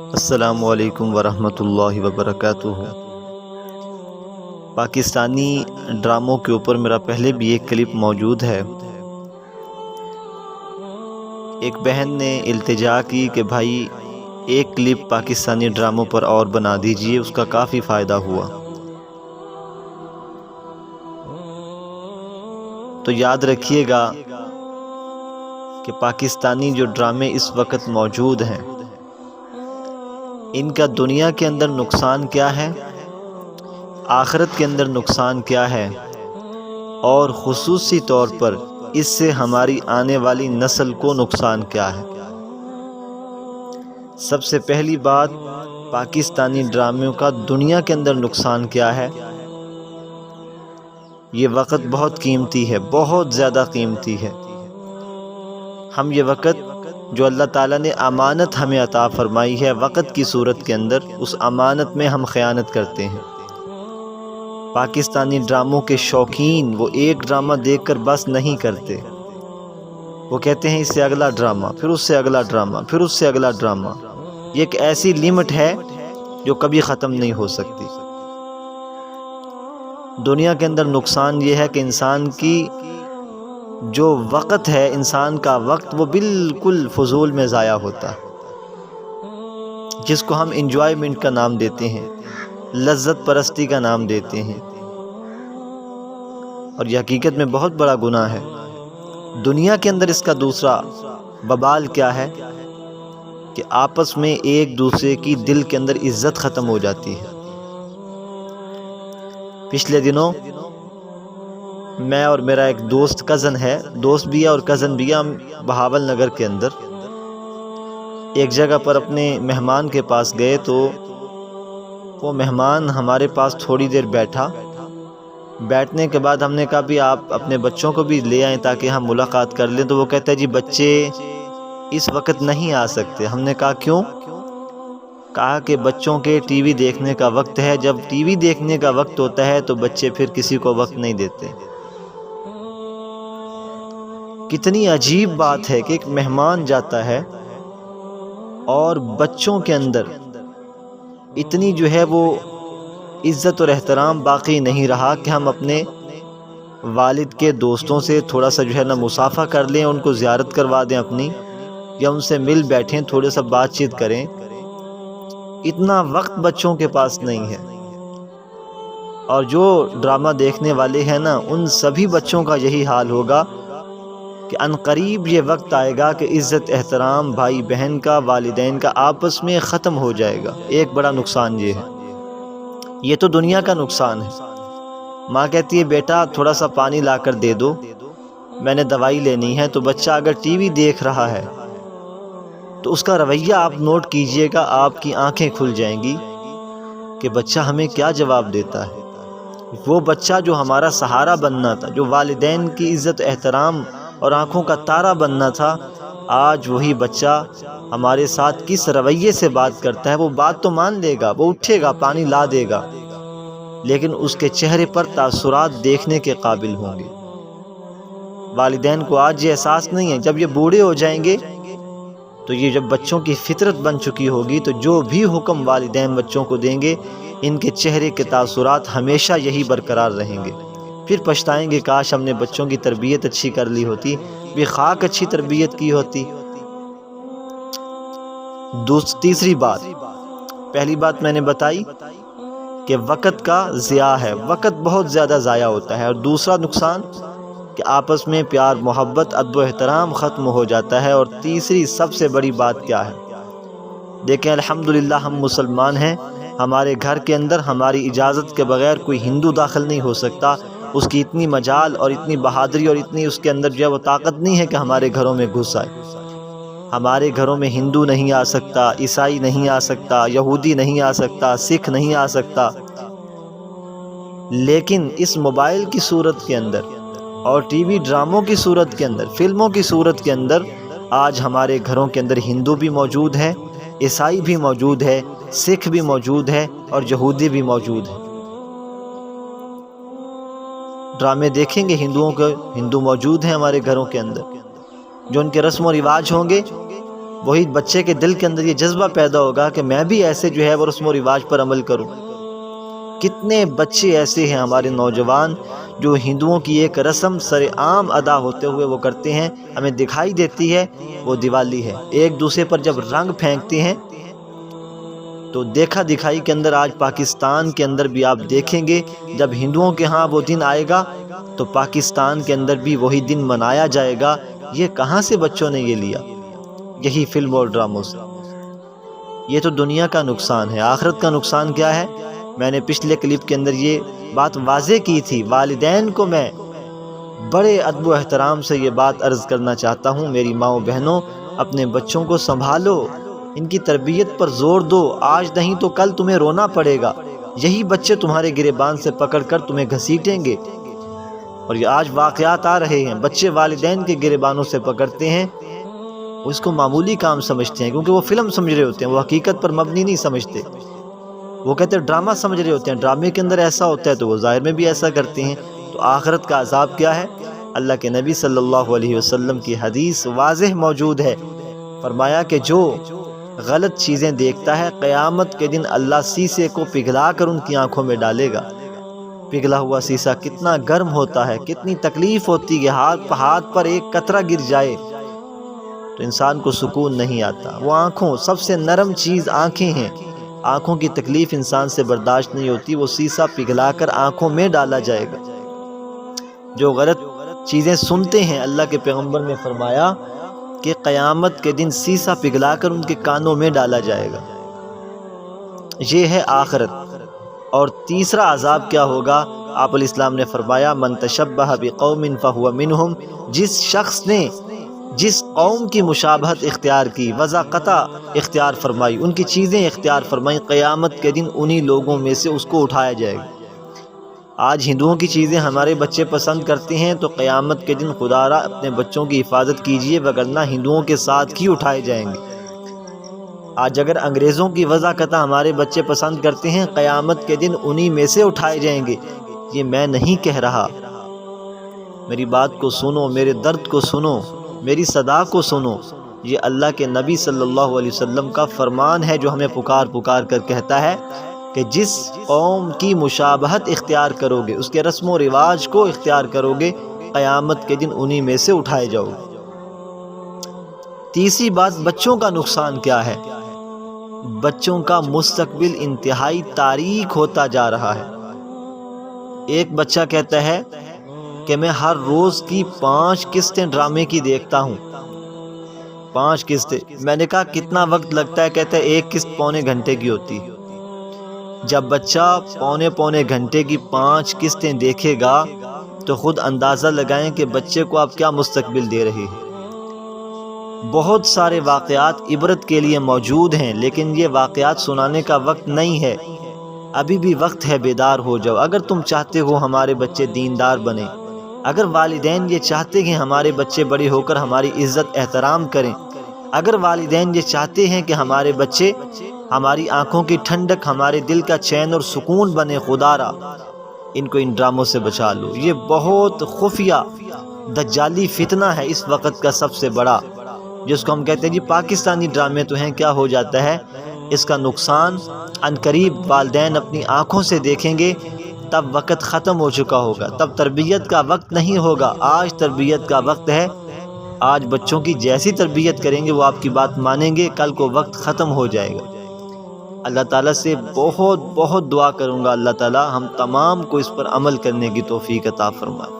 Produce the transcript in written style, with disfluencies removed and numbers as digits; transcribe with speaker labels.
Speaker 1: السلام علیکم ورحمۃ اللہ وبرکاتہ۔ پاکستانی ڈراموں کے اوپر میرا پہلے بھی ایک کلپ موجود ہے۔ ایک بہن نے التجا کی کہ بھائی ایک کلپ پاکستانی ڈراموں پر اور بنا دیجئے، اس کا کافی فائدہ ہوا۔ تو یاد رکھیے گا کہ پاکستانی جو ڈرامے اس وقت موجود ہیں، ان کا دنیا کے اندر نقصان کیا ہے، آخرت کے اندر نقصان کیا ہے، اور خصوصی طور پر اس سے ہماری آنے والی نسل کو نقصان کیا ہے۔ سب سے پہلی بات، پاکستانی ڈراموں کا دنیا کے اندر نقصان کیا ہے۔ یہ وقت بہت قیمتی ہے، بہت زیادہ قیمتی ہے۔ ہم یہ وقت جو اللہ تعالیٰ نے امانت ہمیں عطا فرمائی ہے وقت کی صورت کے اندر، اس امانت میں ہم خیانت کرتے ہیں۔ پاکستانی ڈراموں کے شوقین وہ ایک ڈرامہ دیکھ کر بس نہیں کرتے، وہ کہتے ہیں اس سے اگلا ڈرامہ، پھر اس سے اگلا ڈرامہ، پھر اس سے اگلا ڈرامہ۔ یہ ایک ایسی لمٹ ہے جو کبھی ختم نہیں ہو سکتی۔ دنیا کے اندر نقصان یہ ہے کہ انسان کی جو وقت ہے، انسان کا وقت، وہ بالکل فضول میں ضائع ہوتا ہے، جس کو ہم انجوائمنٹ کا نام دیتے ہیں، لذت پرستی کا نام دیتے ہیں، اور یہ حقیقت میں بہت بڑا گناہ ہے۔ دنیا کے اندر اس کا دوسرا وبال کیا ہے کہ آپس میں ایک دوسرے کی دل کے اندر عزت ختم ہو جاتی ہے۔ پچھلے دنوں میں اور میرا ایک دوست کزن ہے، دوست بھی ہے اور کزن بھی ہے، ہم بہاول نگر کے اندر ایک جگہ پر اپنے مہمان کے پاس گئے، تو وہ مہمان ہمارے پاس تھوڑی دیر بیٹھا۔ بیٹھنے کے بعد ہم نے کہا بھی آپ اپنے بچوں کو بھی لے آئیں تاکہ ہم ملاقات کر لیں، تو وہ کہتا ہے جی بچے اس وقت نہیں آ سکتے۔ ہم نے کہا کیوں؟ کہا کہ بچوں کے ٹی وی دیکھنے کا وقت ہے، جب ٹی وی دیکھنے کا وقت ہوتا ہے تو بچے پھر کسی کو وقت نہیں دیتے۔ کتنی عجیب بات ہے کہ ایک مہمان جاتا ہے اور بچوں کے اندر اتنی جو ہے وہ عزت اور احترام باقی نہیں رہا کہ ہم اپنے والد کے دوستوں سے تھوڑا سا جو ہے نا مصافحہ کر لیں، ان کو زیارت کروا دیں اپنی، یا ان سے مل بیٹھیں، تھوڑے سا بات چیت کریں۔ اتنا وقت بچوں کے پاس نہیں ہے۔ اور جو ڈرامہ دیکھنے والے ہیں نا، ان سبھی بچوں کا یہی حال ہوگا کہ عنقریب یہ وقت آئے گا کہ عزت احترام بھائی بہن کا، والدین کا آپس میں ختم ہو جائے گا۔ ایک بڑا نقصان یہ ہے۔ یہ تو دنیا کا نقصان ہے۔ ماں کہتی ہے بیٹا تھوڑا سا پانی لا کر دے دو، میں نے دوائی لینی ہے، تو بچہ اگر ٹی وی دیکھ رہا ہے تو اس کا رویہ آپ نوٹ کیجئے گا، آپ کی آنکھیں کھل جائیں گی کہ بچہ ہمیں کیا جواب دیتا ہے۔ وہ بچہ جو ہمارا سہارا بننا تھا، جو والدین کی عزت احترام اور آنکھوں کا تارا بننا تھا، آج وہی بچہ ہمارے ساتھ کس رویے سے بات کرتا ہے۔ وہ بات تو مان لے گا، وہ اٹھے گا، پانی لا دے گا، لیکن اس کے چہرے پر تاثرات دیکھنے کے قابل ہوں گے۔ والدین کو آج یہ احساس نہیں ہے، جب یہ بوڑھے ہو جائیں گے تو یہ جب بچوں کی فطرت بن چکی ہوگی تو جو بھی حکم والدین بچوں کو دیں گے، ان کے چہرے کے تاثرات ہمیشہ یہی برقرار رہیں گے۔ پھر پچھتائیں گے کاش ہم نے بچوں کی تربیت اچھی کر لی ہوتی، بھی خاک اچھی تربیت کی ہوتی۔ تیسری بات، پہلی بات میں نے بتائی کہ وقت کا ضیاع ہے، وقت بہت زیادہ ضائع ہوتا ہے، اور دوسرا نقصان کہ آپس میں پیار محبت ادب و احترام ختم ہو جاتا ہے۔ اور تیسری سب سے بڑی بات کیا ہے؟ دیکھیں الحمدللہ ہم مسلمان ہیں، ہمارے گھر کے اندر ہماری اجازت کے بغیر کوئی ہندو داخل نہیں ہو سکتا۔ اس کی اتنی مجال اور اتنی بہادری اور اتنی اس کے اندر جو ہے وہ طاقت نہیں ہے کہ ہمارے گھروں میں گھس آئے۔ ہمارے گھروں میں ہندو نہیں آ سکتا، عیسائی نہیں آ سکتا، یہودی نہیں آ سکتا، سکھ نہیں آ سکتا، لیکن اس موبائل کی صورت کے اندر اور ٹی وی ڈراموں کی صورت کے اندر، فلموں کی صورت کے اندر آج ہمارے گھروں کے اندر ہندو بھی موجود ہے، عیسائی بھی موجود ہے، سکھ بھی موجود ہے، اور یہودی بھی موجود ہے۔ ڈرامے دیکھیں گے ہندوؤں کے، ہندو موجود ہیں ہمارے گھروں کے اندر، جو ان کے رسم و رواج ہوں گے وہی بچے کے دل کے اندر یہ جذبہ پیدا ہوگا کہ میں بھی ایسے جو ہے وہ رسم و رواج پر عمل کروں۔ کتنے بچے ایسے ہیں ہمارے نوجوان جو ہندوؤں کی ایک رسم سر عام ادا ہوتے ہوئے وہ کرتے ہیں، ہمیں دکھائی دیتی ہے وہ دیوالی ہے۔ ایک دوسرے پر جب رنگ پھینکتے ہیں تو دیکھا دکھائی کے اندر آج پاکستان کے اندر بھی آپ دیکھیں گے، جب ہندوؤں کے ہاں وہ دن آئے گا تو پاکستان کے اندر بھی وہی دن منایا جائے گا۔ یہ کہاں سے بچوں نے یہ لیا؟ یہی فلم اور ڈراموں سے۔ یہ تو دنیا کا نقصان ہے، آخرت کا نقصان کیا ہے؟ میں نے پچھلے کلپ کے اندر یہ بات واضح کی تھی۔ والدین کو میں بڑے ادب و احترام سے یہ بات عرض کرنا چاہتا ہوں، میری ماؤں بہنوں، اپنے بچوں کو سنبھالو، ان کی تربیت پر زور دو، آج نہیں تو کل تمہیں رونا پڑے گا، یہی بچے تمہارے گریبان سے پکڑ کر تمہیں گھسیٹیں گے۔ اور یہ آج واقعات آ رہے ہیں، بچے والدین کے گریبانوں سے پکڑتے ہیں، وہ اس کو معمولی کام سمجھتے ہیں کیونکہ وہ فلم سمجھ رہے ہوتے ہیں، وہ حقیقت پر مبنی نہیں سمجھتے، وہ کہتے ہیں ڈرامہ سمجھ رہے ہوتے ہیں، ڈرامے کے اندر ایسا ہوتا ہے تو وہ ظاہر میں بھی ایسا کرتے ہیں۔ تو آخرت کا عذاب کیا ہے؟ اللہ کے نبی صلی اللہ علیہ وسلم کی حدیث واضح موجود ہے، فرمایا کہ جو غلط چیزیں دیکھتا ہے قیامت کے دن اللہ سیسے کو پگھلا کر ان کی آنکھوں میں ڈالے گا۔ پگھلا ہوا سیسا کتنا گرم ہوتا ہے، کتنی تکلیف ہوتی ہے، ہاتھ پر ایک قطرہ گر جائے تو انسان کو سکون نہیں آتا۔ وہ آنکھوں، سب سے نرم چیز آنکھیں ہیں، آنکھوں کی تکلیف انسان سے برداشت نہیں ہوتی، وہ سیسا پگھلا کر آنکھوں میں ڈالا جائے گا۔ جو غلط چیزیں سنتے ہیں، اللہ کے پیغمبر نے فرمایا کہ قیامت کے دن سیسا پگھلا کر ان کے کانوں میں ڈالا جائے گا۔ یہ ہے آخرت۔ اور تیسرا عذاب کیا ہوگا؟ آپ علیہ السلام نے فرمایا من تشبہ بقوم فہو منہم، جس شخص نے جس قوم کی مشابہت اختیار کی، وضاقتہ اختیار فرمائی، ان کی چیزیں اختیار فرمائی، قیامت کے دن انہی لوگوں میں سے اس کو اٹھایا جائے گا۔ آج ہندوؤں کی چیزیں ہمارے بچے پسند کرتے ہیں تو قیامت کے دن خدا را اپنے بچوں کی حفاظت کیجئے، وگرنہ ہندوؤں کے ساتھ ہی اٹھائے جائیں گے۔ آج اگر انگریزوں کی وضاقتہ ہمارے بچے پسند کرتے ہیں، قیامت کے دن انہی میں سے اٹھائے جائیں گے۔ یہ میں نہیں کہہ رہا، میری بات کو سنو، میرے درد کو سنو، میری صدا کو سنو، یہ اللہ کے نبی صلی اللہ علیہ وسلم کا فرمان ہے جو ہمیں پکار پکار کر کہتا ہے کہ جس قوم کی مشابہت اختیار کرو گے، اس کے رسم و رواج کو اختیار کرو گے، قیامت کے دن انہی میں سے اٹھائے جاؤ گے۔ تیسری بات، بچوں کا نقصان کیا ہے؟ بچوں کا مستقبل انتہائی تاریک ہوتا جا رہا ہے۔ ایک بچہ کہتا ہے کہ میں ہر روز کی 5 قسطیں ڈرامے کی دیکھتا ہوں۔ 5 قسطیں، میں نے کہا کتنا وقت لگتا ہے؟ کہتا ہے ایک قسط پونے گھنٹے کی ہوتی ہے۔ جب بچہ پونے گھنٹے کی 5 قسطیں دیکھے گا تو خود اندازہ لگائیں کہ بچے کو آپ کیا مستقبل دے رہے ہیں۔ بہت سارے واقعات عبرت کے لیے موجود ہیں، لیکن یہ واقعات سنانے کا وقت نہیں ہے، ابھی بھی وقت ہے، بیدار ہو جاؤ۔ اگر تم چاہتے ہو ہمارے بچے دیندار بنیں، اگر والدین یہ چاہتے ہیں ہمارے بچے بڑے ہو کر ہماری عزت احترام کریں، اگر والدین یہ چاہتے ہیں کہ ہمارے بچے ہماری آنکھوں کی ٹھنڈک، ہمارے دل کا چین اور سکون بنے، خدا را ان کو ان ڈراموں سے بچا لو۔ یہ بہت خفیہ دجالی فتنہ ہے اس وقت کا سب سے بڑا، جس کو ہم کہتے ہیں جی پاکستانی ڈرامے تو ہیں، کیا ہو جاتا ہے اس کا نقصان عنقریب والدین اپنی آنکھوں سے دیکھیں گے، تب وقت ختم ہو چکا ہوگا، تب تربیت کا وقت نہیں ہوگا۔ آج تربیت کا وقت ہے، آج بچوں کی جیسی تربیت کریں گے وہ آپ کی بات مانیں گے، کل کو وقت ختم ہو جائے گا۔ اللہ تعالیٰ سے بہت بہت دعا کروں گا، اللہ تعالیٰ ہم تمام کو اس پر عمل کرنے کی توفیق عطا فرمائے۔